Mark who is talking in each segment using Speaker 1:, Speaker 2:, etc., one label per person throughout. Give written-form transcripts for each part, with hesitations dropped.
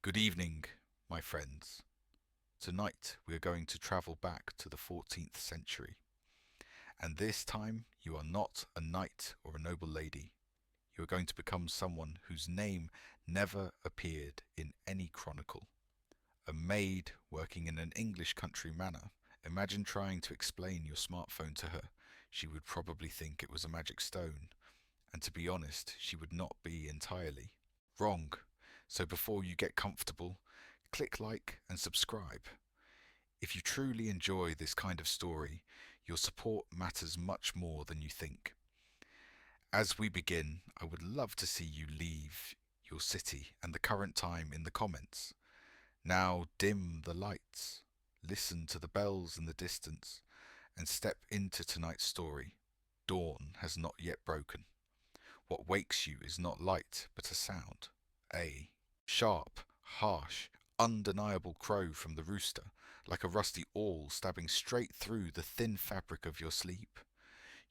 Speaker 1: Good evening, my friends. Tonight we are going to travel back to the 14th century. And this time you are not a knight or a noble lady. You are going to become someone whose name never appeared in any chronicle. A maid working in an English country manor. Imagine trying to explain your smartphone to her. She would probably think it was a magic stone. And to be honest, she would not be entirely wrong. So before you get comfortable, click like and subscribe. If you truly enjoy this kind of story, your support matters much more than you think. As we begin, I would love to see you leave your city and the current time in the comments. Now dim the lights, listen to the bells in the distance, and step into tonight's story. Dawn has not yet broken. What wakes you is not light, but a sound. A sharp, harsh, undeniable crow from the rooster, like a rusty awl stabbing straight through the thin fabric of your sleep.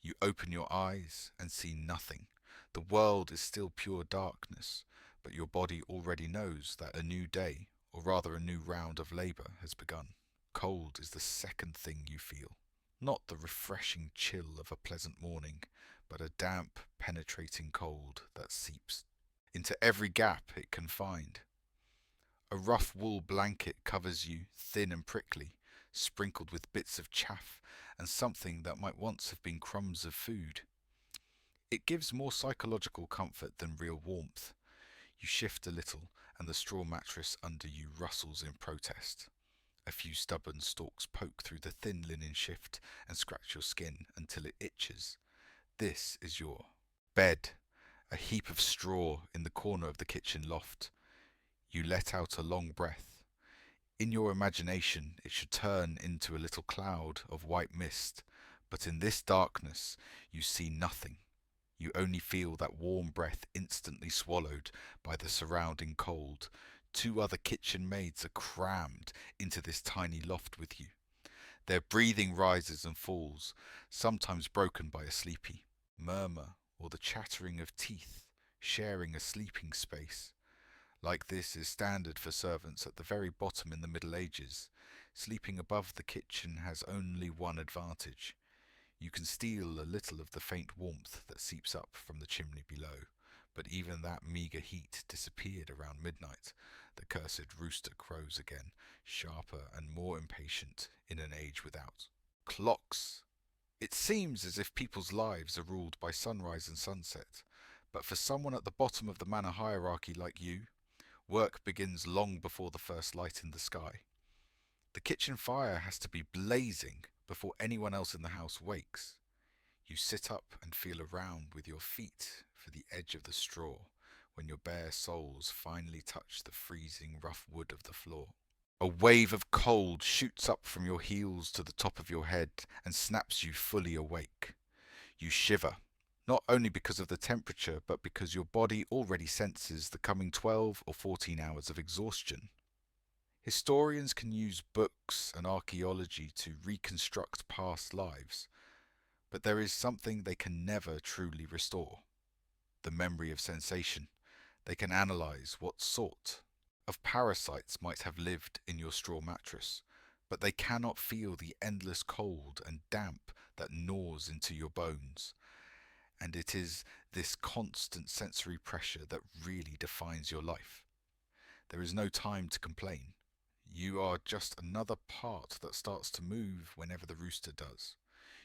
Speaker 1: You open your eyes and see nothing. The world is still pure darkness, but your body already knows that a new day, or rather a new round of labour, has begun. Cold is the second thing you feel. Not the refreshing chill of a pleasant morning, but a damp, penetrating cold that seeps into every gap it can find. A rough wool blanket covers you, thin and prickly, sprinkled with bits of chaff and something that might once have been crumbs of food. It gives more psychological comfort than real warmth. You shift a little, and the straw mattress under you rustles in protest. A few stubborn stalks poke through the thin linen shift and scratch your skin until it itches. This is your bed, a heap of straw in the corner of the kitchen loft. You let out a long breath. In your imagination, it should turn into a little cloud of white mist, but in this darkness, you see nothing. You only feel that warm breath instantly swallowed by the surrounding cold. Two other kitchen maids are crammed into this tiny loft with you. Their breathing rises and falls, sometimes broken by a sleepy murmur or the chattering of teeth, sharing a sleeping space. Like this is standard for servants at the very bottom in the Middle Ages. Sleeping above the kitchen has only one advantage. You can steal a little of the faint warmth that seeps up from the chimney below, but even that meagre heat disappeared around midnight. The cursed rooster crows again, sharper and more impatient in an age without clocks. It seems as if people's lives are ruled by sunrise and sunset, but for someone at the bottom of the manor hierarchy like you, work begins long before the first light in the sky. The kitchen fire has to be blazing before anyone else in the house wakes. You sit up and feel around with your feet for the edge of the straw when your bare soles finally touch the freezing rough wood of the floor. A wave of cold shoots up from your heels to the top of your head and snaps you fully awake. You shiver, not only because of the temperature, but because your body already senses the coming 12 or 14 hours of exhaustion. Historians can use books and archaeology to reconstruct past lives, but there is something they can never truly restore: the memory of sensation. They can analyze what sort of parasites might have lived in your straw mattress, but they cannot feel the endless cold and damp that gnaws into your bones. And it is this constant sensory pressure that really defines your life. There is no time to complain. You are just another part that starts to move whenever the rooster does.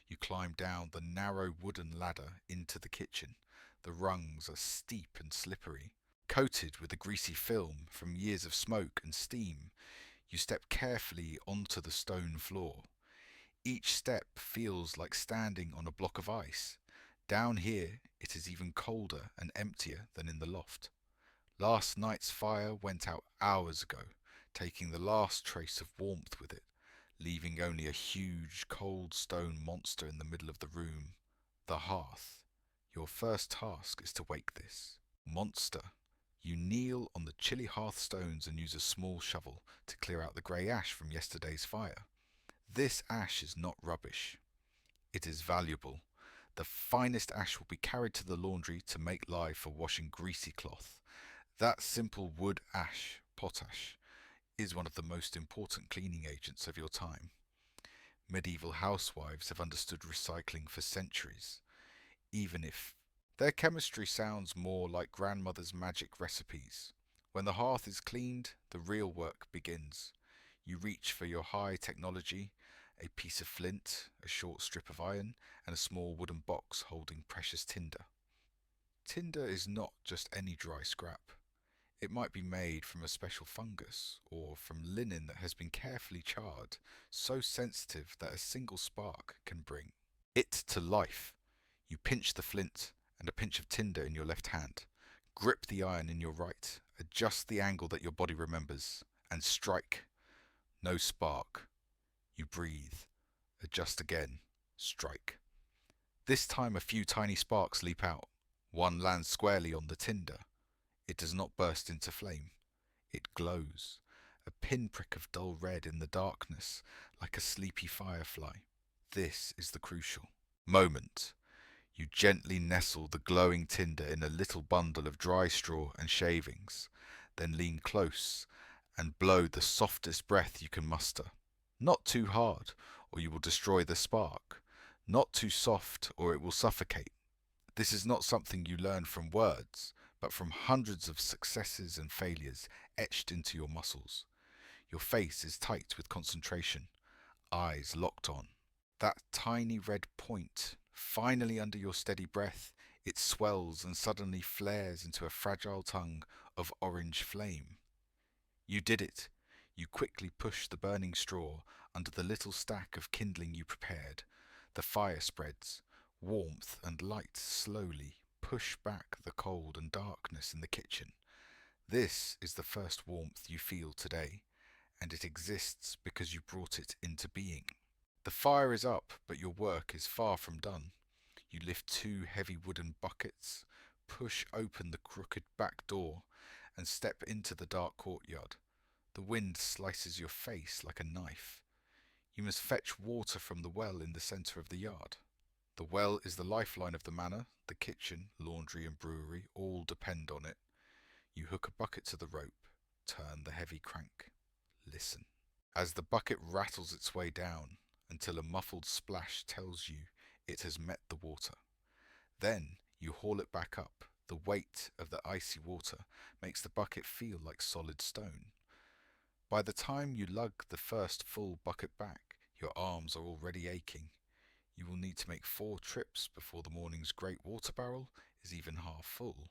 Speaker 1: You climb down the narrow wooden ladder into the kitchen. The rungs are steep and slippery, coated with a greasy film from years of smoke and steam. You step carefully onto the stone floor. Each step feels like standing on a block of ice. Down here, it is even colder and emptier than in the loft. Last night's fire went out hours ago, taking the last trace of warmth with it, leaving only a huge, cold stone monster in the middle of the room, the hearth. Your first task is to wake this monster. You kneel on the chilly hearthstones and use a small shovel to clear out the grey ash from yesterday's fire. This ash is not rubbish. It is valuable. The finest ash will be carried to the laundry to make lye for washing greasy cloth. That simple wood ash potash, is one of the most important cleaning agents of your time. Medieval housewives have understood recycling for centuries, even if their chemistry sounds more like grandmother's magic recipes. When the hearth is cleaned, the real work begins. You reach for your high technology, a piece of flint, a short strip of iron, and a small wooden box holding precious tinder. Tinder is not just any dry scrap. It might be made from a special fungus or from linen that has been carefully charred, so sensitive that a single spark can bring it to life. You pinch the flint and a pinch of tinder in your left hand, grip the iron in your right, adjust the angle that your body remembers, and strike. No spark. You breathe, adjust again, strike. This time a few tiny sparks leap out. One lands squarely on the tinder. It does not burst into flame. It glows, a pinprick of dull red in the darkness, like a sleepy firefly. This is the crucial moment. You gently nestle the glowing tinder in a little bundle of dry straw and shavings, then lean close and blow the softest breath you can muster. Not too hard, or you will destroy the spark. Not too soft, or it will suffocate. This is not something you learn from words, but from hundreds of successes and failures etched into your muscles. Your face is tight with concentration, eyes locked on. That tiny red point, finally under your steady breath, it swells and suddenly flares into a fragile tongue of orange flame. You did it. You quickly push the burning straw under the little stack of kindling you prepared. The fire spreads. Warmth and light slowly push back the cold and darkness in the kitchen. This is the first warmth you feel today, and it exists because you brought it into being. The fire is up, but your work is far from done. You lift two heavy wooden buckets, push open the crooked back door, and step into the dark courtyard. The wind slices your face like a knife. You must fetch water from the well in the centre of the yard. The well is the lifeline of the manor. The kitchen, laundry and brewery all depend on it. You hook a bucket to the rope, turn the heavy crank, listen. As the bucket rattles its way down until a muffled splash tells you it has met the water. Then you haul it back up. The weight of the icy water makes the bucket feel like solid stone. By the time you lug the first full bucket back, your arms are already aching. You will need to make 4 trips before the morning's great water barrel is even half full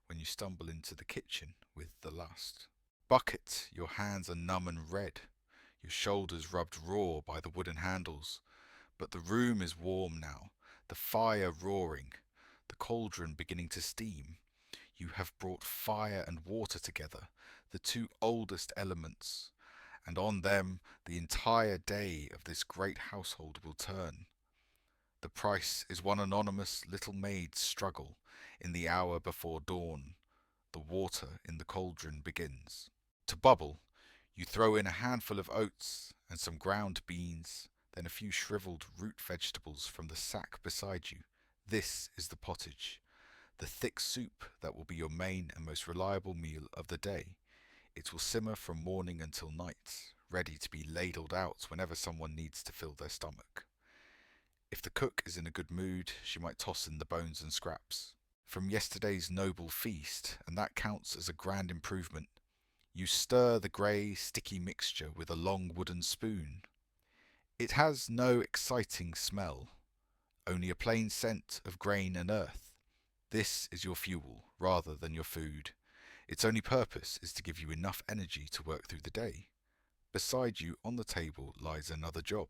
Speaker 1: when you stumble into the kitchen with the last bucket. Your hands are numb and red, your shoulders rubbed raw by the wooden handles. But the room is warm now, the fire roaring, the cauldron beginning to steam. You have brought fire and water together, the two oldest elements, and on them the entire day of this great household will turn. The price is one anonymous little maid's struggle in the hour before dawn. The water in the cauldron begins to bubble. You throw in a handful of oats and some ground beans, then a few shriveled root vegetables from the sack beside you. This is the pottage, the thick soup that will be your main and most reliable meal of the day. It will simmer from morning until night, ready to be ladled out whenever someone needs to fill their stomach. If the cook is in a good mood, she might toss in the bones and scraps from yesterday's noble feast, and that counts as a grand improvement. You stir the grey, sticky mixture with a long wooden spoon. It has no exciting smell, only a plain scent of grain and earth. This is your fuel rather than your food. Its only purpose is to give you enough energy to work through the day. Beside you on the table lies another job.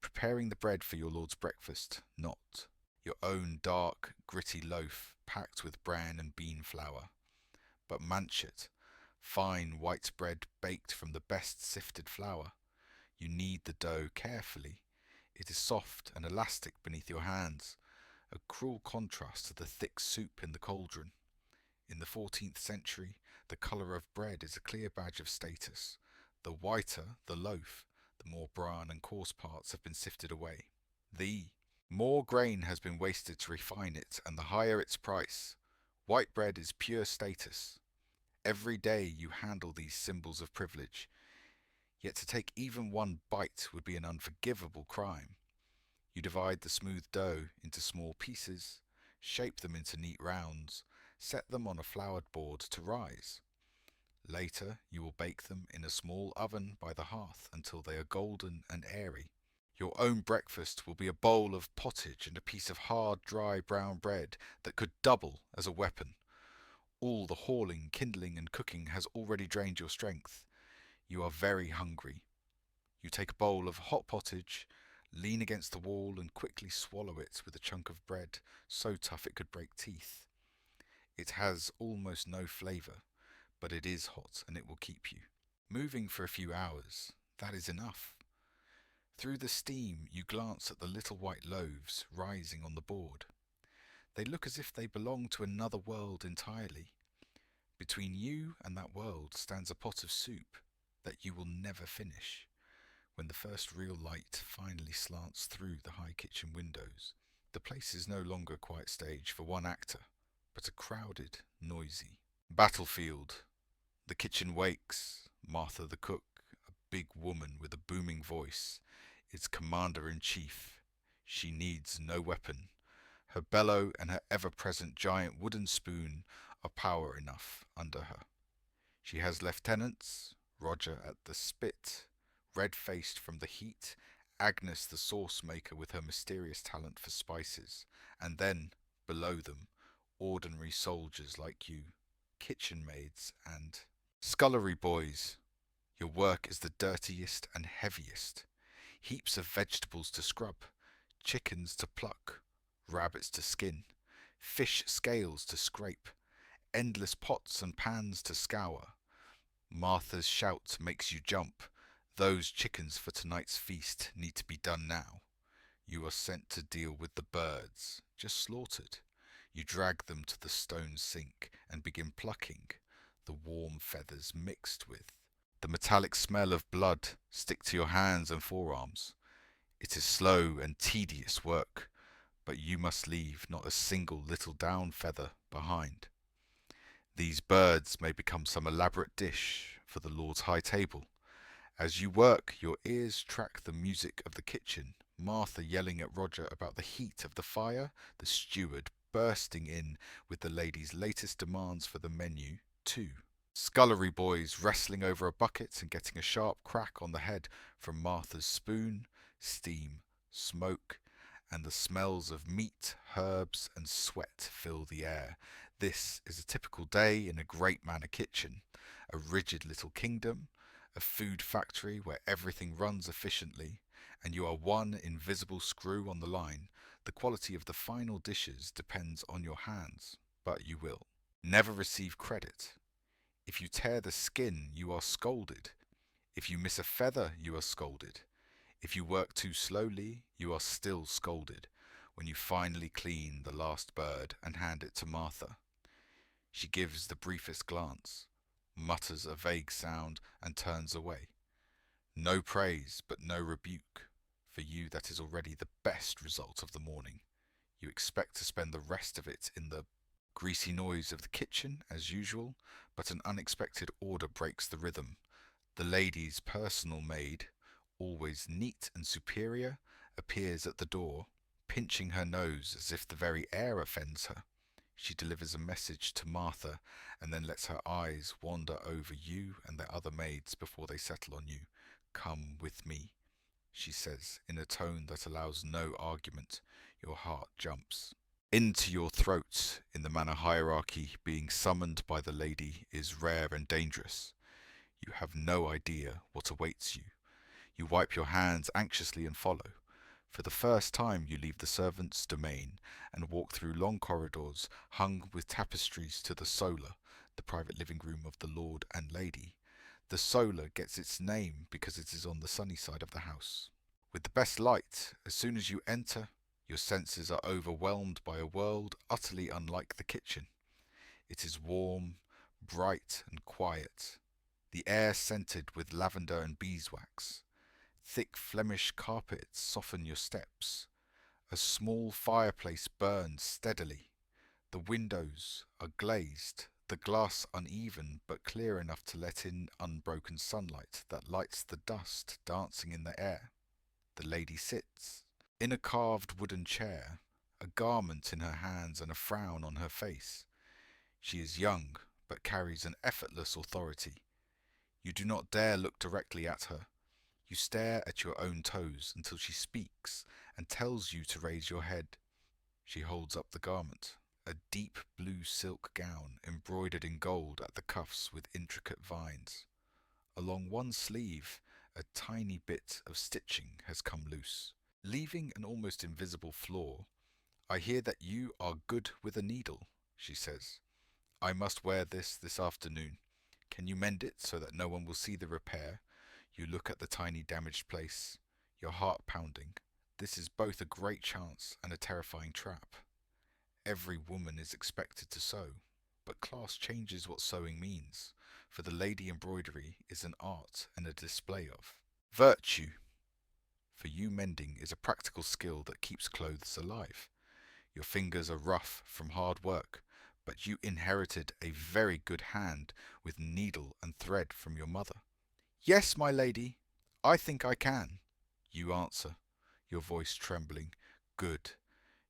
Speaker 1: Preparing the bread for your Lord's breakfast, not your own dark, gritty loaf packed with bran and bean flour, but manchet, fine white bread baked from the best sifted flour. You knead the dough carefully. It is soft and elastic beneath your hands, a cruel contrast to the thick soup in the cauldron. In the 14th century, the colour of bread is a clear badge of status. The whiter the loaf, the more bran and coarse parts have been sifted away. The more grain has been wasted to refine it, and the higher its price. White bread is pure status. Every day you handle these symbols of privilege, yet to take even one bite would be an unforgivable crime. You divide the smooth dough into small pieces, shape them into neat rounds, set them on a floured board to rise. Later, you will bake them in a small oven by the hearth until they are golden and airy. Your own breakfast will be a bowl of pottage and a piece of hard, dry brown bread that could double as a weapon. All the hauling, kindling, and cooking has already drained your strength. You are very hungry. You take a bowl of hot pottage, lean against the wall, and quickly swallow it with a chunk of bread so tough it could break teeth. It has almost no flavour, but it is hot and it will keep you moving for a few hours. That is enough. Through the steam, you glance at the little white loaves rising on the board. They look as if they belong to another world entirely. Between you and that world stands a pot of soup that you will never finish. When the first real light finally slants through the high kitchen windows, the place is no longer a quiet stage for one actor, but a crowded, noisy battlefield. The kitchen wakes. Martha the cook, a big woman with a booming voice, is commander-in-chief. She needs no weapon. Her bellow and her ever-present giant wooden spoon are power enough under her. She has lieutenants, Roger at the spit, red-faced from the heat, Agnes the sauce maker with her mysterious talent for spices, and then, below them, ordinary soldiers like you, kitchen maids and scullery boys. Your work is the dirtiest and heaviest. Heaps of vegetables to scrub, chickens to pluck, rabbits to skin, fish scales to scrape, endless pots and pans to scour. Martha's shout makes you jump. Those chickens for tonight's feast need to be done now. You are sent to deal with the birds, just slaughtered. You drag them to the stone sink and begin plucking, the warm feathers mixed with the metallic smell of blood stick to your hands and forearms. It is slow and tedious work, but you must leave not a single little down feather behind. These birds may become some elaborate dish for the Lord's high table. As you work, your ears track the music of the kitchen, Martha yelling at Roger about the heat of the fire, the steward bursting in with the lady's latest demands for the menu, too. Scullery boys wrestling over a bucket and getting a sharp crack on the head from Martha's spoon, steam, smoke, and the smells of meat, herbs, and sweat fill the air. This is a typical day in a great manor kitchen, a rigid little kingdom, a food factory where everything runs efficiently, and you are one invisible screw on the line. The quality of the final dishes depends on your hands, but you will never receive credit. If you tear the skin, you are scolded. If you miss a feather, you are scolded. If you work too slowly, you are still scolded when you finally clean the last bird and hand it to Martha. She gives the briefest glance, mutters a vague sound, and turns away. No praise, but no rebuke. For you, that is already the best result of the morning. You expect to spend the rest of it in the greasy noise of the kitchen, as usual, but an unexpected order breaks the rhythm. The lady's personal maid, always neat and superior, appears at the door, pinching her nose as if the very air offends her. She delivers a message to Martha and then lets her eyes wander over you and the other maids before they settle on you. "Come with me," she says in a tone that allows no argument. Your heart jumps into your throat. In the manor hierarchy, being summoned by the lady is rare and dangerous. You have no idea what awaits you. You wipe your hands anxiously and follow. For the first time you leave the servants' domain and walk through long corridors hung with tapestries to the solar, the private living room of the lord and lady. The solar gets its name because it is on the sunny side of the house. With the best light, as soon as you enter, your senses are overwhelmed by a world utterly unlike the kitchen. It is warm, bright, and quiet, the air scented with lavender and beeswax. Thick Flemish carpets soften your steps. A small fireplace burns steadily. The windows are glazed. the glass uneven but clear enough to let in unbroken sunlight that lights the dust dancing in the air. The lady sits in a carved wooden chair, a garment in her hands and a frown on her face. She is young, but carries an effortless authority. You do not dare look directly at her. You stare at your own toes until she speaks and tells you to raise your head. She holds up the garment, a deep blue silk gown embroidered in gold at the cuffs with intricate vines. Along one sleeve, a tiny bit of stitching has come loose, leaving an almost invisible flaw. I hear that you are good with a needle, she says. I must wear this afternoon. Can you mend it so that no one will see the repair? You look at the tiny damaged place, your heart pounding. This is both a great chance and a terrifying trap. Every woman is expected to sew, but class changes what sewing means, for the lady embroidery is an art and a display of virtue. For you, mending is a practical skill that keeps clothes alive. Your fingers are rough from hard work, but you inherited a very good hand with needle and thread from your mother. Yes, my lady, I think I can, you answer, your voice trembling. Good.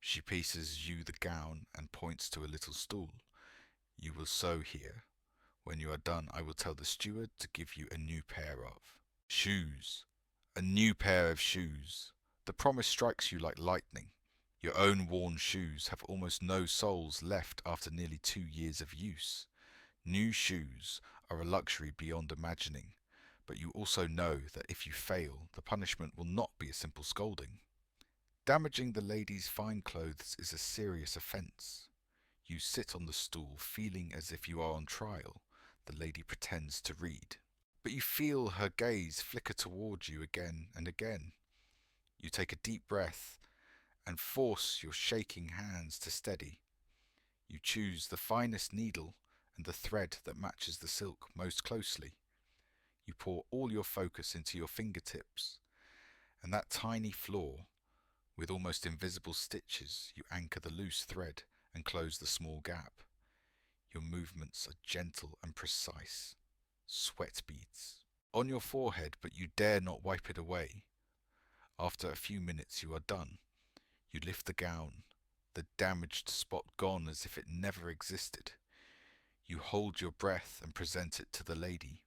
Speaker 1: She pieces you the gown and points to a little stool. You will sew here. When you are done, I will tell the steward to give you a new pair of shoes. A new pair of shoes. The promise strikes you like lightning. Your own worn shoes have almost no soles left after nearly 2 years of use. New shoes are a luxury beyond imagining, but you also know that if you fail, the punishment will not be a simple scolding. Damaging the lady's fine clothes is a serious offence. You sit on the stool, feeling as if you are on trial. The lady pretends to read, but you feel her gaze flicker toward you again and again. You take a deep breath and force your shaking hands to steady. You choose the finest needle and the thread that matches the silk most closely. You pour all your focus into your fingertips, and that tiny flaw, with almost invisible stitches, you anchor the loose thread and close the small gap. Your movements are gentle and precise. Sweat beads on your forehead, but you dare not wipe it away. After a few minutes you are done. You lift the gown, the damaged spot gone as if it never existed. You hold your breath and present it to the lady.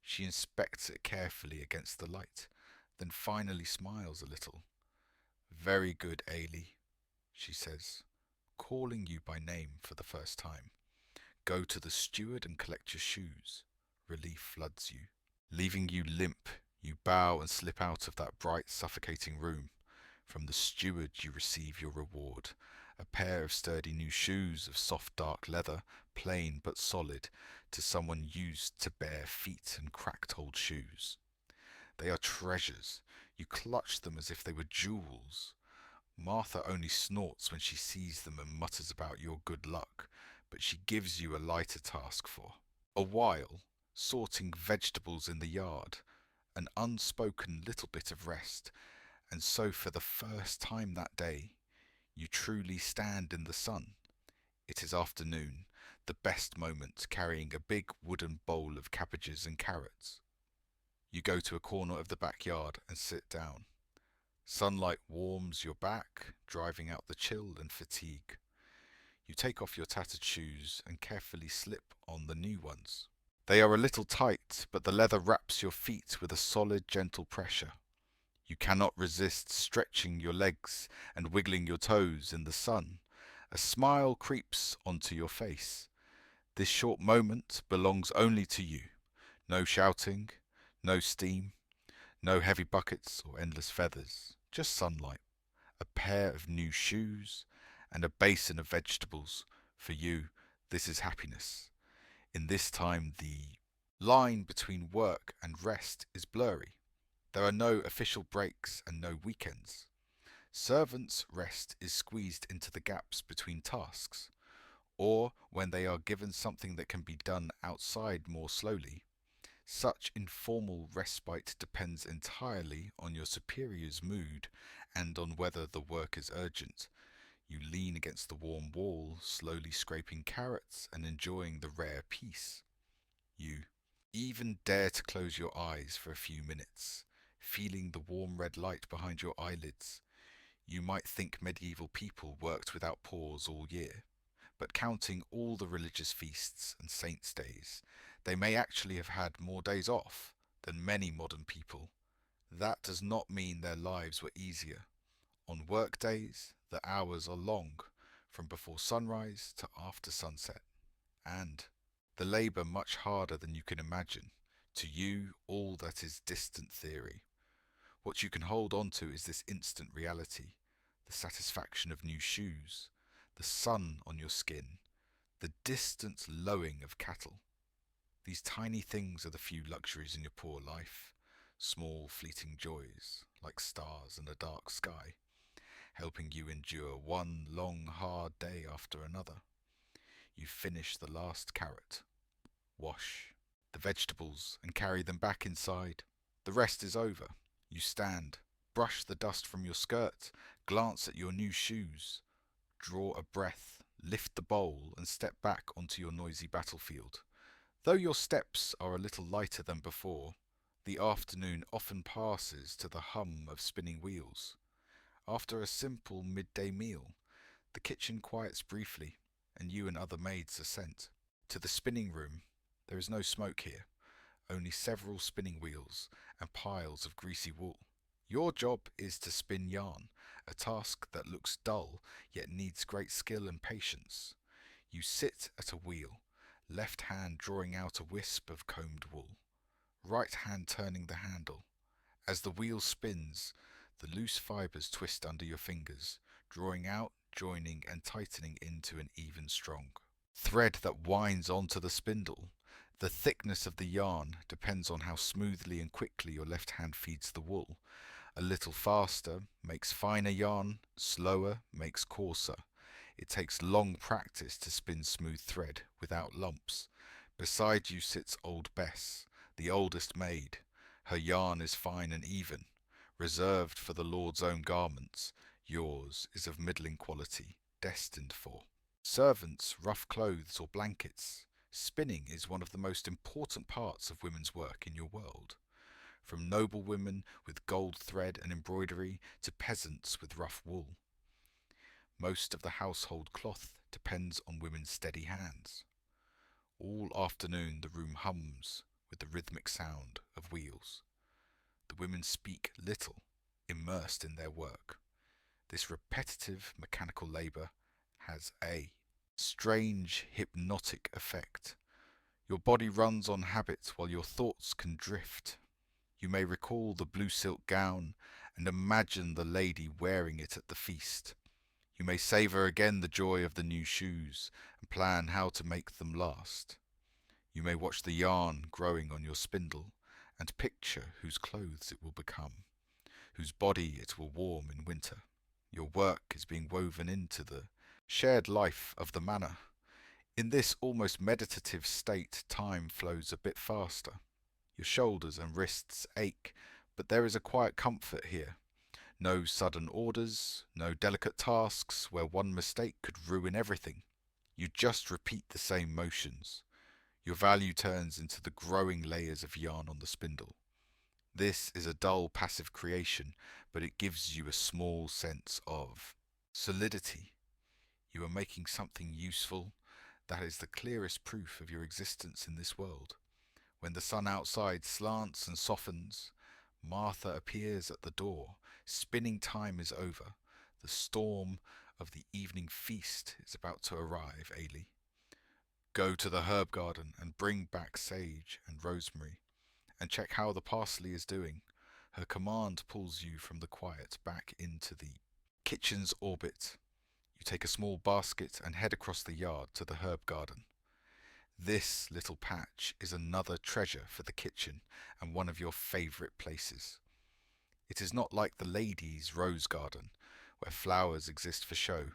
Speaker 1: She inspects it carefully against the light, then finally smiles a little. Very good, Ailey, she says, calling you by name for the first time. Go to the steward and collect your shoes. Relief floods you. Leaving you limp, you bow and slip out of that bright, suffocating room. From the steward you receive your reward, a pair of sturdy new shoes of soft dark leather, plain but solid, to someone used to bare feet and cracked old shoes. They are treasures. You clutch them as if they were jewels. Martha only snorts when she sees them and mutters about your good luck, but she gives you a lighter task for a while, sorting vegetables in the yard, an unspoken little bit of rest. And so for the first time that day, you truly stand in the sun. It is afternoon, the best moment, carrying a big wooden bowl of cabbages and carrots. You go to a corner of the backyard and sit down. Sunlight warms your back, driving out the chill and fatigue. You take off your tattered shoes and carefully slip on the new ones. They are a little tight, but the leather wraps your feet with a solid, gentle pressure. You cannot resist stretching your legs and wiggling your toes in the sun. A smile creeps onto your face. This short moment belongs only to you. No shouting, no steam, no heavy buckets or endless feathers. Just sunlight, a pair of new shoes, and a basin of vegetables. For you, this is happiness. In this time, the line between work and rest is blurry. There are no official breaks and no weekends. Servants' rest is squeezed into the gaps between tasks, or when they are given something that can be done outside more slowly. Such informal respite depends entirely on your superior's mood and on whether the work is urgent. You lean against the warm wall, slowly scraping carrots and enjoying the rare peace. You even dare to close your eyes for a few minutes, feeling the warm red light behind your eyelids. You might think medieval people worked without pause all year, but counting all the religious feasts and saints' days, they may actually have had more days off than many modern people. That does not mean their lives were easier. On work days, the hours are long, from before sunrise to after sunset, and the labour much harder than you can imagine. To you, all that is distant theory. What you can hold on to is this instant reality, the satisfaction of new shoes, the sun on your skin, the distant lowing of cattle. These tiny things are the few luxuries in your poor life, small fleeting joys, like stars in a dark sky, helping you endure one long hard day after another. You finish the last carrot, wash the vegetables and carry them back inside. The rest is over. You stand, brush the dust from your skirt, glance at your new shoes, draw a breath, lift the bowl and step back onto your noisy battlefield. Though your steps are a little lighter than before, the afternoon often passes to the hum of spinning wheels. After a simple midday meal, the kitchen quiets briefly, and you and other maids are sent. To the spinning room. There is no smoke here, only several spinning wheels and piles of greasy wool. Your job is to spin yarn, a task that looks dull yet needs great skill and patience. You sit at a wheel, left hand drawing out a wisp of combed wool, right hand turning the handle. As the wheel spins, the loose fibres twist under your fingers, drawing out, joining and tightening into an even strong thread that winds onto the spindle. The thickness of the yarn depends on how smoothly and quickly your left hand feeds the wool. A little faster makes finer yarn, slower makes coarser. It takes long practice to spin smooth thread without lumps. Beside you sits old Bess, the oldest maid. Her yarn is fine and even, reserved for the Lord's own garments. Yours is of middling quality, destined for servants, rough clothes or blankets. Spinning is one of the most important parts of women's work in your world. From noble women with gold thread and embroidery to peasants with rough wool. Most of the household cloth depends on women's steady hands. All afternoon the room hums with the rhythmic sound of wheels. The women speak little, immersed in their work. This repetitive mechanical labour has a strange hypnotic effect. Your body runs on habit while your thoughts can drift. You may recall the blue silk gown and imagine the lady wearing it at the feast. You may savour again the joy of the new shoes and plan how to make them last. You may watch the yarn growing on your spindle and picture whose clothes it will become, whose body it will warm in winter. Your work is being woven into the shared life of the manor. In this almost meditative state, time flows a bit faster. Your shoulders and wrists ache, but there is a quiet comfort here. No sudden orders, no delicate tasks where one mistake could ruin everything. You just repeat the same motions. Your value turns into the growing layers of yarn on the spindle. This is a dull, passive creation, but it gives you a small sense of solidity. You are making something useful. That is the clearest proof of your existence in this world. When the sun outside slants and softens, Martha appears at the door. Spinning time is over. The storm of the evening feast is about to arrive, Ailey. Go to the herb garden and bring back sage and rosemary, and check how the parsley is doing. Her command pulls you from the quiet back into the kitchen's orbit. You take a small basket and head across the yard to the herb garden. This little patch is another treasure for the kitchen and one of your favourite places. It is not like the ladies' rose garden, where flowers exist for show.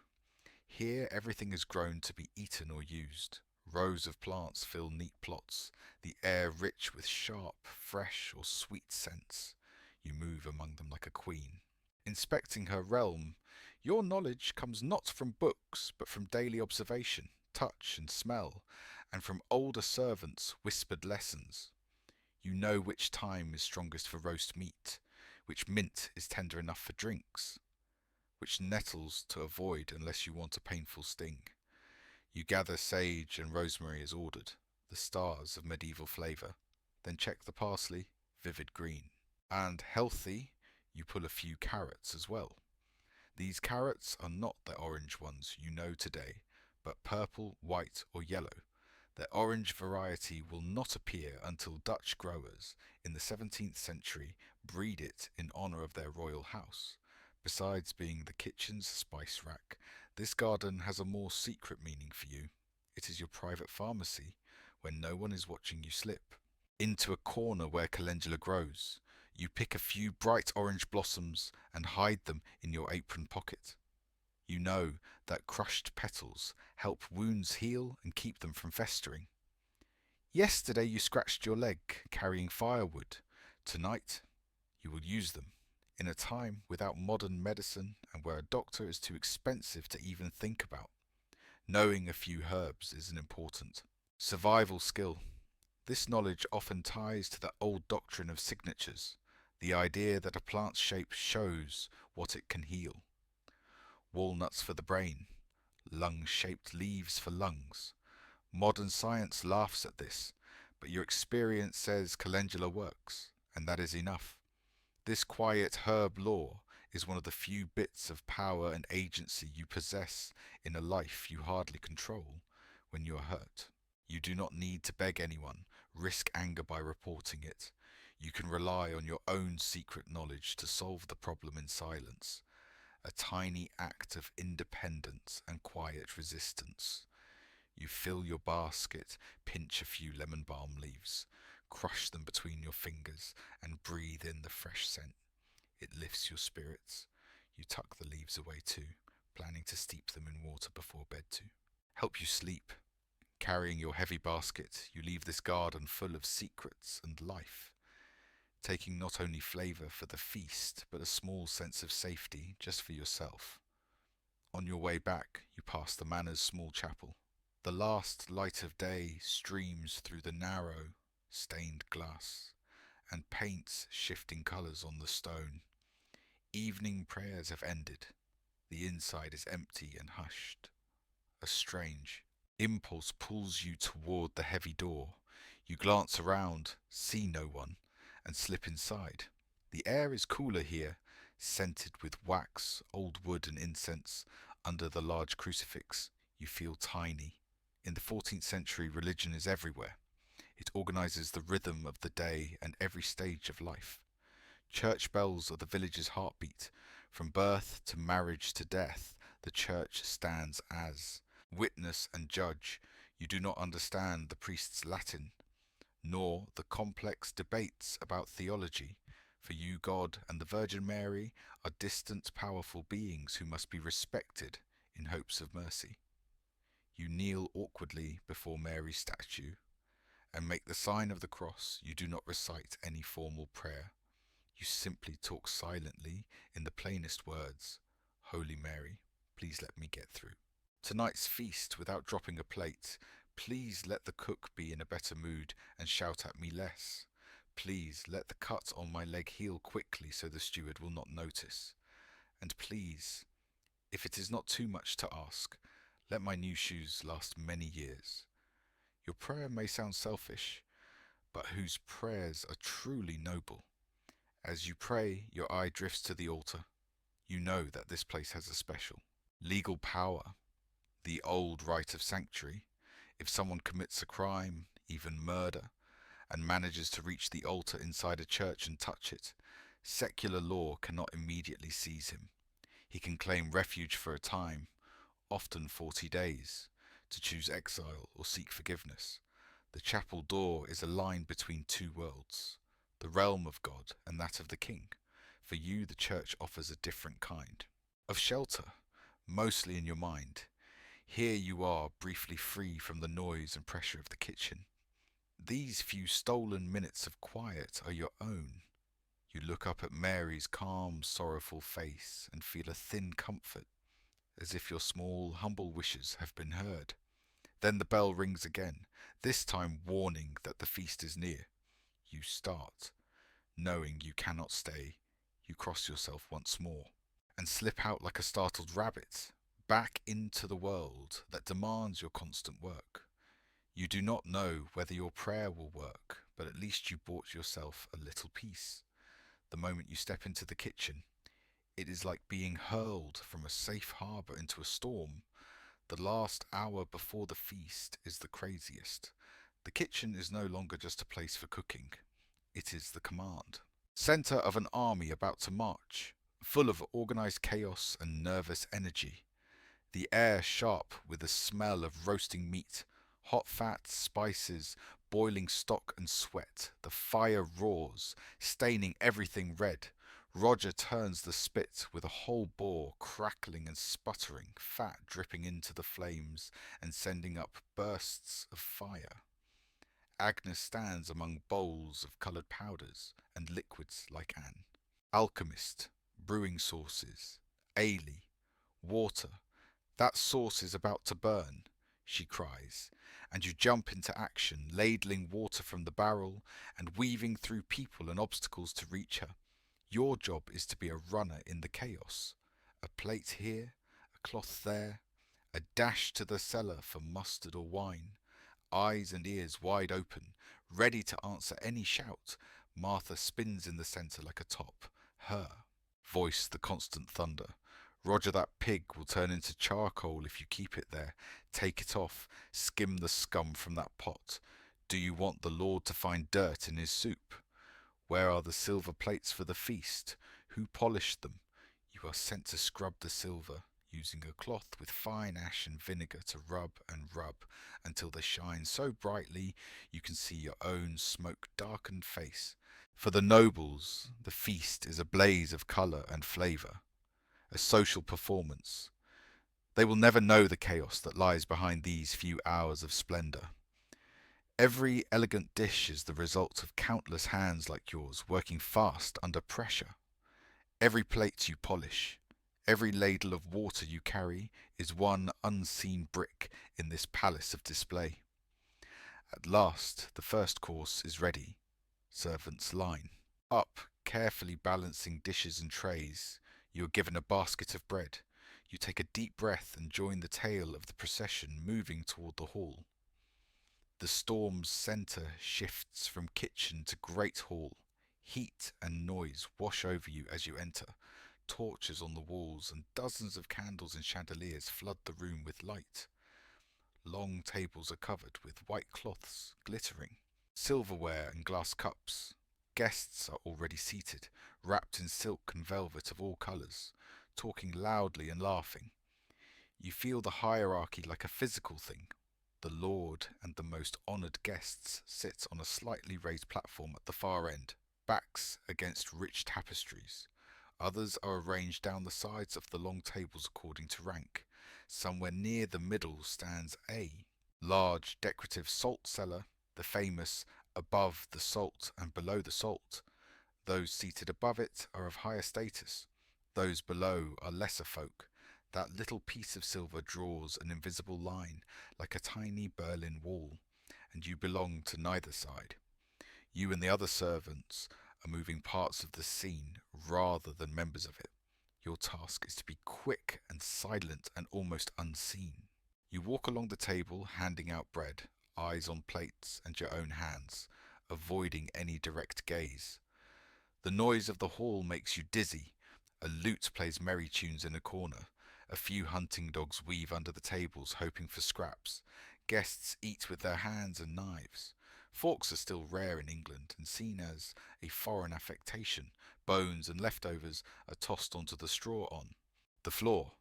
Speaker 1: Here everything is grown to be eaten or used. Rows of plants fill neat plots, the air rich with sharp, fresh or sweet scents. You move among them like a queen. Inspecting her realm, your knowledge comes not from books, but from daily observation, touch and smell, and from older servants' whispered lessons. You know which thyme is strongest for roast meat, which mint is tender enough for drinks, which nettles to avoid unless you want a painful sting. You gather sage and rosemary as ordered, the stars of medieval flavour, then check the parsley, vivid green. And healthy, you pull a few carrots as well. These carrots are not the orange ones you know today, but purple, white or yellow. Their orange variety will not appear until Dutch growers in the 17th century breed it in honour of their royal house. Besides being the kitchen's spice rack, this garden has a more secret meaning for you. It is your private pharmacy when no one is watching you slip. Into a corner where calendula grows, you pick a few bright orange blossoms and hide them in your apron pocket. You know that crushed petals help wounds heal and keep them from festering. Yesterday you scratched your leg carrying firewood. Tonight you will use them. In a time without modern medicine and where a doctor is too expensive to even think about, knowing a few herbs is an important survival skill. This knowledge often ties to the old doctrine of signatures, the idea that a plant's shape shows what it can heal. Walnuts for the brain, lung-shaped leaves for lungs. Modern science laughs at this, but your experience says calendula works, and that is enough. This quiet herb lore is one of the few bits of power and agency you possess in a life you hardly control when you are hurt. You do not need to beg anyone, risk anger by reporting it. You can rely on your own secret knowledge to solve the problem in silence. A tiny act of independence and quiet resistance. You fill your basket, pinch a few lemon balm leaves, crush them between your fingers and breathe in the fresh scent. It lifts your spirits. You tuck the leaves away too, planning to steep them in water before bed too. Help you sleep. Carrying your heavy basket, you leave this garden full of secrets and life, taking not only flavour for the feast, but a small sense of safety just for yourself. On your way back, you pass the manor's small chapel. The last light of day streams through the narrow, stained glass, and paints shifting colours on the stone. Evening prayers have ended. The inside is empty and hushed. A strange impulse pulls you toward the heavy door. You glance around, see no one, and slip inside. The air is cooler here, scented with wax, old wood and incense. Under the large crucifix, you feel tiny. In the 14th century, religion is everywhere. It organizes the rhythm of the day and every stage of life. Church bells are the village's heartbeat. From birth to marriage to death, the church stands as witness and judge. You do not understand the priest's Latin, nor the complex debates about theology. For you, God and the Virgin Mary are distant, powerful beings who must be respected in hopes of mercy. You kneel awkwardly before Mary's statue and make the sign of the cross. You do not recite any formal prayer. You simply talk silently in the plainest words. Holy Mary, please let me get through tonight's feast without dropping a plate. Please let the cook be in a better mood and shout at me less. Please let the cut on my leg heal quickly so the steward will not notice. And please, if it is not too much to ask, let my new shoes last many years. Your prayer may sound selfish, but whose prayers are truly noble. As you pray, your eye drifts to the altar. You know that this place has a special legal power, the old right of sanctuary. If someone commits a crime, even murder, and manages to reach the altar inside a church and touch it, secular law cannot immediately seize him. He can claim refuge for a time, often 40 days, to choose exile or seek forgiveness. The chapel door is a line between two worlds, the realm of God and that of the king. For you, the church offers a different kind of shelter, mostly in your mind. Here you are, briefly free from the noise and pressure of the kitchen. These few stolen minutes of quiet are your own. You look up at Mary's calm, sorrowful face and feel a thin comfort, as if your small, humble wishes have been heard. Then the bell rings again, this time warning that the feast is near. You start, knowing you cannot stay. You cross yourself once more, and slip out like a startled rabbit, back into the world that demands your constant work. You do not know whether your prayer will work, but at least you bought yourself a little peace. The moment you step into the kitchen, it is like being hurled from a safe harbour into a storm. The last hour before the feast is the craziest. The kitchen is no longer just a place for cooking. It is the command centre of an army about to march, full of organised chaos and nervous energy. The air sharp with the smell of roasting meat, hot fats, spices, boiling stock and sweat. The fire roars, staining everything red. Roger turns the spit with a whole boar crackling and sputtering, fat dripping into the flames and sending up bursts of fire. Agnes stands among bowls of coloured powders and liquids like Anne. Alchemist, brewing sauces, ale, water. That sauce is about to burn, she cries, and you jump into action, ladling water from the barrel and weaving through people and obstacles to reach her. Your job is to be a runner in the chaos. A plate here, a cloth there, a dash to the cellar for mustard or wine. Eyes and ears wide open, ready to answer any shout. Martha spins in the centre like a top. Her voice the constant thunder. Roger, that pig will turn into charcoal if you keep it there. Take it off, skim the scum from that pot. Do you want the Lord to find dirt in his soup? Where are the silver plates for the feast? Who polished them? You are sent to scrub the silver, using a cloth with fine ash and vinegar to rub and rub until they shine so brightly you can see your own smoke-darkened face. For the nobles, the feast is a blaze of colour and flavour, a social performance. They will never know the chaos that lies behind these few hours of splendour. Every elegant dish is the result of countless hands like yours working fast under pressure. Every plate you polish, every ladle of water you carry is one unseen brick in this palace of display. At last, the first course is ready. Servants line up, carefully balancing dishes and trays. You are given a basket of bread. You take a deep breath and join the tail of the procession moving toward the hall. The storm's centre shifts from kitchen to great hall. Heat and noise wash over you as you enter. Torches on the walls and dozens of candles and chandeliers flood the room with light. Long tables are covered with white cloths glittering, silverware and glass cups. Guests are already seated, wrapped in silk and velvet of all colours, talking loudly and laughing. You feel the hierarchy like a physical thing. The lord and the most honoured guests sit on a slightly raised platform at the far end, backs against rich tapestries. Others are arranged down the sides of the long tables according to rank. Somewhere near the middle stands a large decorative salt cellar, the famous above the salt and below the salt. Those seated above it are of higher status. Those below are lesser folk. That little piece of silver draws an invisible line, like a tiny Berlin Wall, and you belong to neither side. You and the other servants are moving parts of the scene rather than members of it. Your task is to be quick and silent and almost unseen. You walk along the table, handing out bread, eyes on plates and your own hands, avoiding any direct gaze. The noise of the hall makes you dizzy. A lute plays merry tunes in a corner. A few hunting dogs weave under the tables, hoping for scraps. Guests eat with their hands and knives. Forks are still rare in England and seen as a foreign affectation. Bones and leftovers are tossed onto the straw on the floor.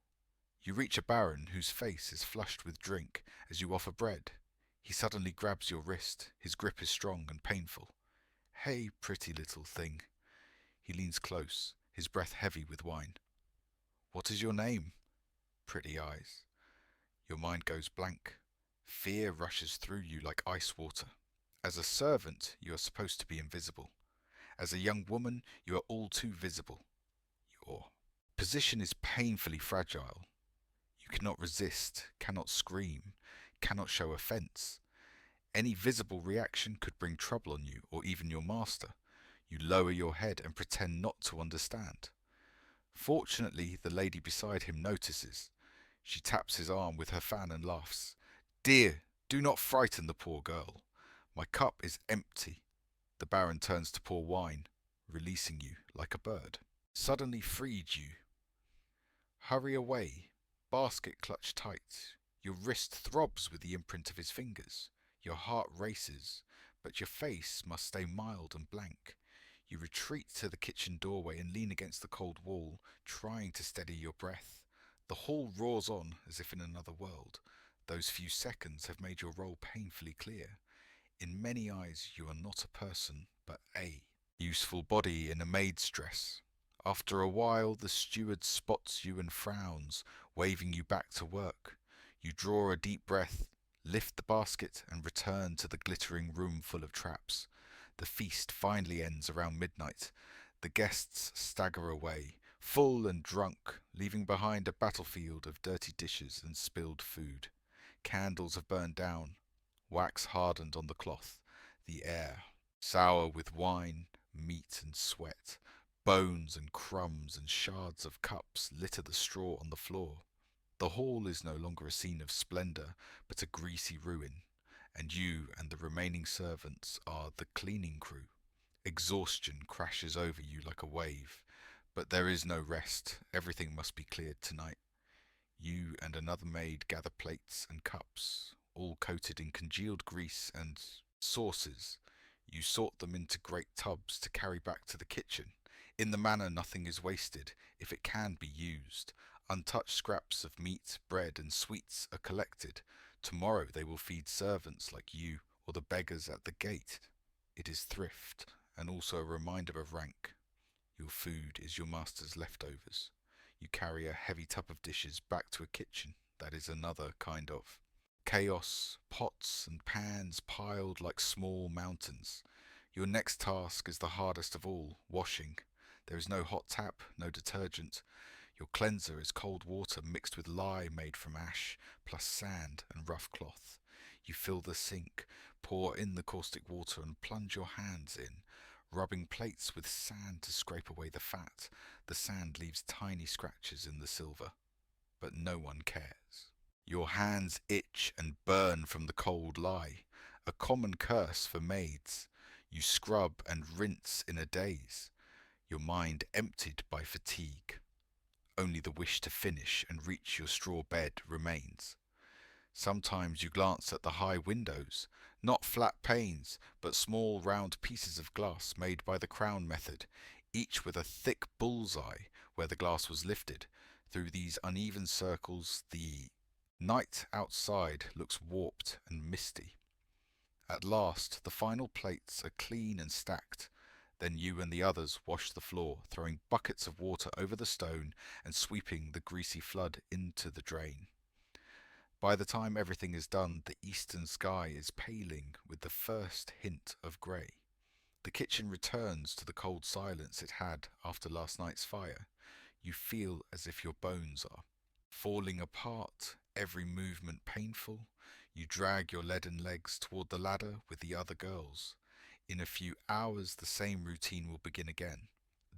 Speaker 1: You reach a baron whose face is flushed with drink as you offer bread. He suddenly grabs your wrist. His grip is strong and painful. "Hey, pretty little thing." He leans close, his breath heavy with wine. "What is your name?" Pretty eyes. Your mind goes blank. Fear rushes through you like ice water. As a servant, you are supposed to be invisible. As a young woman, you are all too visible. Your position is painfully fragile. You cannot resist, cannot scream, cannot show offence. Any visible reaction could bring trouble on you or even your master. You lower your head and pretend not to understand. Fortunately, the lady beside him notices. She taps his arm with her fan and laughs. "Dear, do not frighten the poor girl. My cup is empty." The Baron turns to pour wine, releasing you like a bird. Suddenly freed you. Hurry away, basket clutched tight. Your wrist throbs with the imprint of his fingers. Your heart races, but your face must stay mild and blank. You retreat to the kitchen doorway and lean against the cold wall, trying to steady your breath. The hall roars on as if in another world. Those few seconds have made your role painfully clear. In many eyes you are not a person, but a useful body in a maid's dress. After a while the steward spots you and frowns, waving you back to work. You draw a deep breath, lift the basket and return to the glittering room full of traps. The feast finally ends around midnight. The guests stagger away, full and drunk, leaving behind a battlefield of dirty dishes and spilled food. Candles have burned down, wax hardened on the cloth, the air sour with wine, meat and sweat. Bones and crumbs and shards of cups litter the straw on the floor. The hall is no longer a scene of splendour, but a greasy ruin, and you and the remaining servants are the cleaning crew. Exhaustion crashes over you like a wave, but there is no rest. Everything must be cleared tonight. You and another maid gather plates and cups, all coated in congealed grease and sauces. You sort them into great tubs to carry back to the kitchen. In the manor nothing is wasted, if it can be used. Untouched scraps of meat, bread and sweets are collected. Tomorrow they will feed servants like you or the beggars at the gate. It is thrift, and also a reminder of rank. Your food is your master's leftovers. You carry a heavy tub of dishes back to a kitchen that is another kind of chaos, pots and pans piled like small mountains. Your next task is the hardest of all, washing. There is no hot tap, no detergent. Your cleanser is cold water mixed with lye made from ash, plus sand and rough cloth. You fill the sink, pour in the caustic water and plunge your hands in, rubbing plates with sand to scrape away the fat. The sand leaves tiny scratches in the silver, but no one cares. Your hands itch and burn from the cold lye, a common curse for maids. You scrub and rinse in a daze, your mind emptied by fatigue. Only the wish to finish and reach your straw bed remains. Sometimes you glance at the high windows, not flat panes, but small round pieces of glass made by the crown method, each with a thick bullseye where the glass was lifted. Through these uneven circles, the night outside looks warped and misty. At last, the final plates are clean and stacked. Then you and the others wash the floor, throwing buckets of water over the stone and sweeping the greasy flood into the drain. By the time everything is done, the eastern sky is paling with the first hint of grey. The kitchen returns to the cold silence it had after last night's fire. You feel as if your bones are falling apart, every movement painful. You drag your leaden legs toward the ladder with the other girls. In a few hours the same routine will begin again.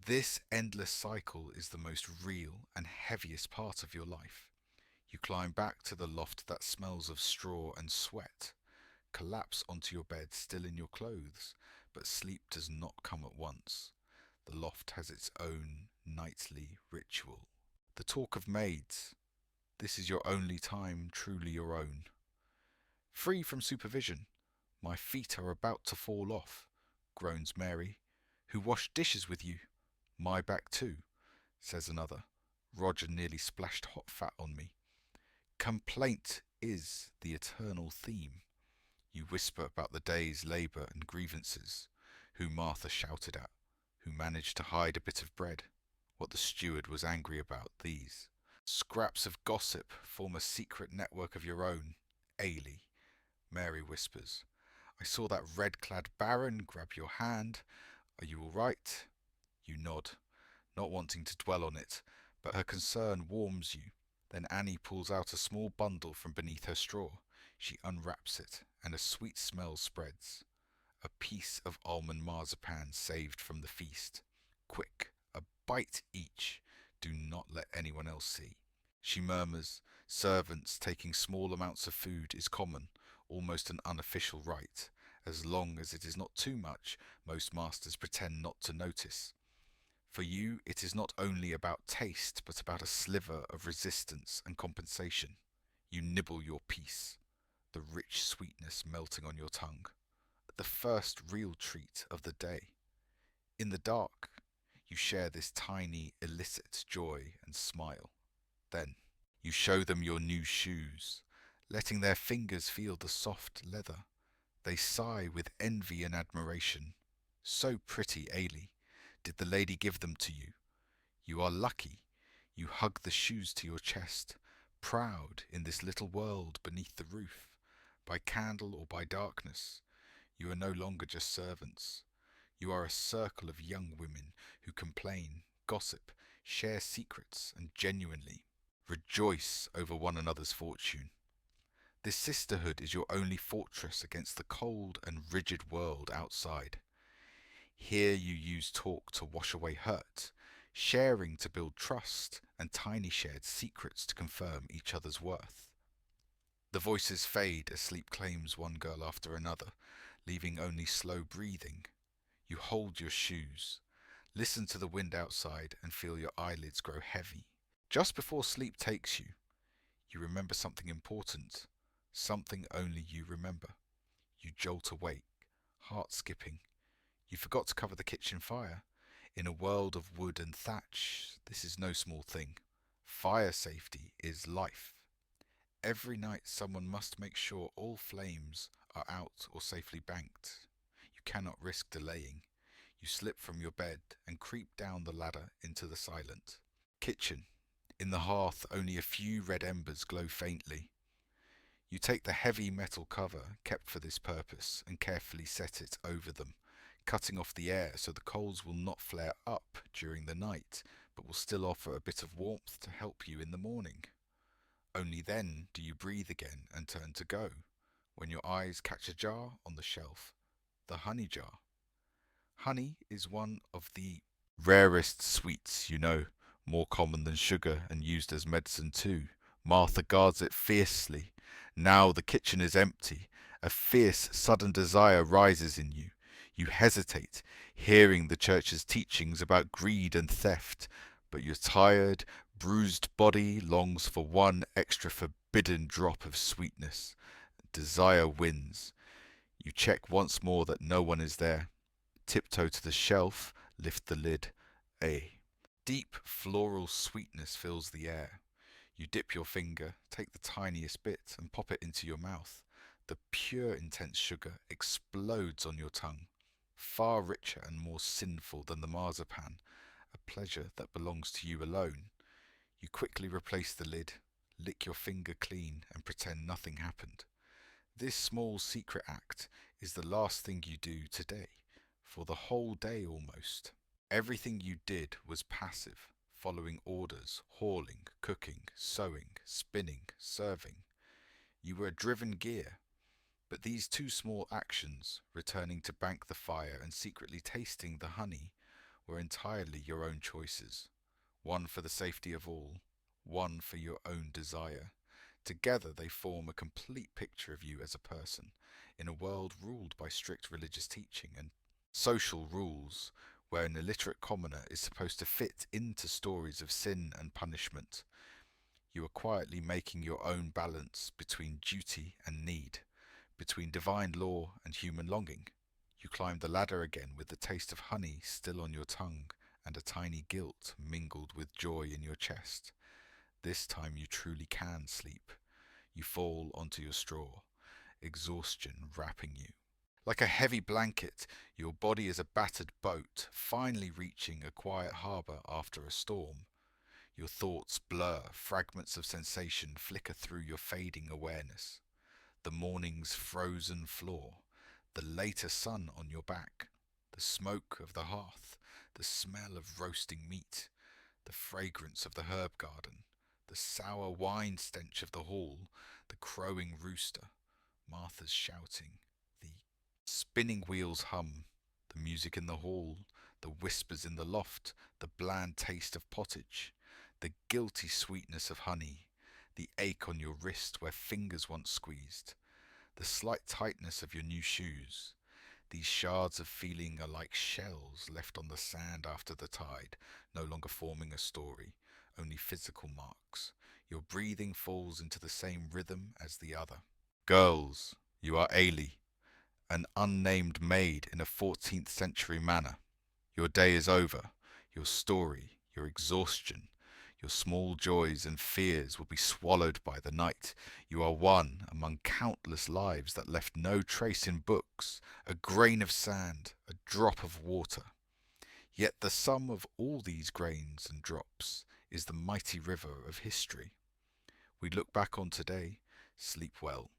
Speaker 1: This endless cycle is the most real and heaviest part of your life. You climb back to the loft that smells of straw and sweat, collapse onto your bed still in your clothes, but sleep does not come at once. The loft has its own nightly ritual. The talk of maids. This is your only time truly your own. Free from supervision. My feet are about to fall off, groans Mary. Who washed dishes with you? My back too, says another. Roger nearly splashed hot fat on me. Complaint is the eternal theme. You whisper about the day's labour and grievances, who Martha shouted at, who managed to hide a bit of bread, what the steward was angry about. These scraps of gossip form a secret network of your own. Ailey, Mary whispers. I saw that red-clad baron grab your hand. Are you all right? You nod, not wanting to dwell on it, but her concern warms you. Then Annie pulls out a small bundle from beneath her straw. She unwraps it, and a sweet smell spreads. A piece of almond marzipan saved from the feast. Quick, a bite each. Do not let anyone else see. She murmurs, servants taking small amounts of food is common, almost an unofficial rite. As long as it is not too much, most masters pretend not to notice. For you, it is not only about taste, but about a sliver of resistance and compensation. You nibble your piece, the rich sweetness melting on your tongue. The first real treat of the day. In the dark, you share this tiny illicit joy and smile. Then, you show them your new shoes, letting their fingers feel the soft leather. They sigh with envy and admiration. So pretty, Ailey. Did the lady give them to you? You are lucky. You hug the shoes to your chest, proud in this little world beneath the roof. By candle or by darkness, you are no longer just servants. You are a circle of young women who complain, gossip, share secrets, and genuinely rejoice over one another's fortune. This sisterhood is your only fortress against the cold and rigid world outside. Here you use talk to wash away hurt, sharing to build trust, and tiny shared secrets to confirm each other's worth. The voices fade as sleep claims one girl after another, leaving only slow breathing. You hold your shoes, listen to the wind outside, and feel your eyelids grow heavy. Just before sleep takes you, you remember something important, something only you remember. You jolt awake, heart skipping. You forgot to cover the kitchen fire. In a world of wood and thatch, this is no small thing. Fire safety is life. Every night someone must make sure all flames are out or safely banked. You cannot risk delaying. You slip from your bed and creep down the ladder into the silent kitchen. In the hearth only a few red embers glow faintly. You take the heavy metal cover kept for this purpose and carefully set it over them, cutting off the air so the coals will not flare up during the night, but will still offer a bit of warmth to help you in the morning. Only then do you breathe again and turn to go, when your eyes catch a jar on the shelf, the honey jar. Honey is one of the rarest sweets, you know, more common than sugar and used as medicine too. Martha guards it fiercely. Now the kitchen is empty. A fierce, sudden desire rises in you. You hesitate, hearing the church's teachings about greed and theft, but your tired, bruised body longs for one extra forbidden drop of sweetness. Desire wins. You check once more that no one is there. Tiptoe to the shelf, lift the lid. A deep floral sweetness fills the air. You dip your finger, take the tiniest bit, and pop it into your mouth. The pure, intense sugar explodes on your tongue, far richer and more sinful than the marzipan, a pleasure that belongs to you alone. You quickly replace the lid, lick your finger clean, and pretend nothing happened. This small secret act is the last thing you do today, for the whole day almost. Everything you did was passive, following orders, hauling, cooking, sewing, spinning, serving. You were a driven gear, but these two small actions, returning to bank the fire and secretly tasting the honey, were entirely your own choices. One for the safety of all, one for your own desire. Together they form a complete picture of you as a person, in a world ruled by strict religious teaching and social rules, where an illiterate commoner is supposed to fit into stories of sin and punishment. You are quietly making your own balance between duty and need, between divine law and human longing. You climb the ladder again with the taste of honey still on your tongue and a tiny guilt mingled with joy in your chest. This time you truly can sleep. You fall onto your straw, exhaustion wrapping you. Like a heavy blanket, your body is a battered boat, finally reaching a quiet harbour after a storm. Your thoughts blur, fragments of sensation flicker through your fading awareness. The morning's frozen floor, the later sun on your back, the smoke of the hearth, the smell of roasting meat, the fragrance of the herb garden, the sour wine stench of the hall, the crowing rooster, Martha's shouting, the spinning wheels hum, the music in the hall, the whispers in the loft, the bland taste of pottage, the guilty sweetness of honey, the ache on your wrist where fingers once squeezed, the slight tightness of your new shoes. These shards of feeling are like shells left on the sand after the tide, no longer forming a story, only physical marks. Your breathing falls into the same rhythm as the other. Girls, you are Ailey, an unnamed maid in a 14th century manor. Your day is over. Your story, your exhaustion, your small joys and fears will be swallowed by the night. You are one among countless lives that left no trace in books, a grain of sand, a drop of water. Yet the sum of all these grains and drops is the mighty river of history. We look back on today, sleep well,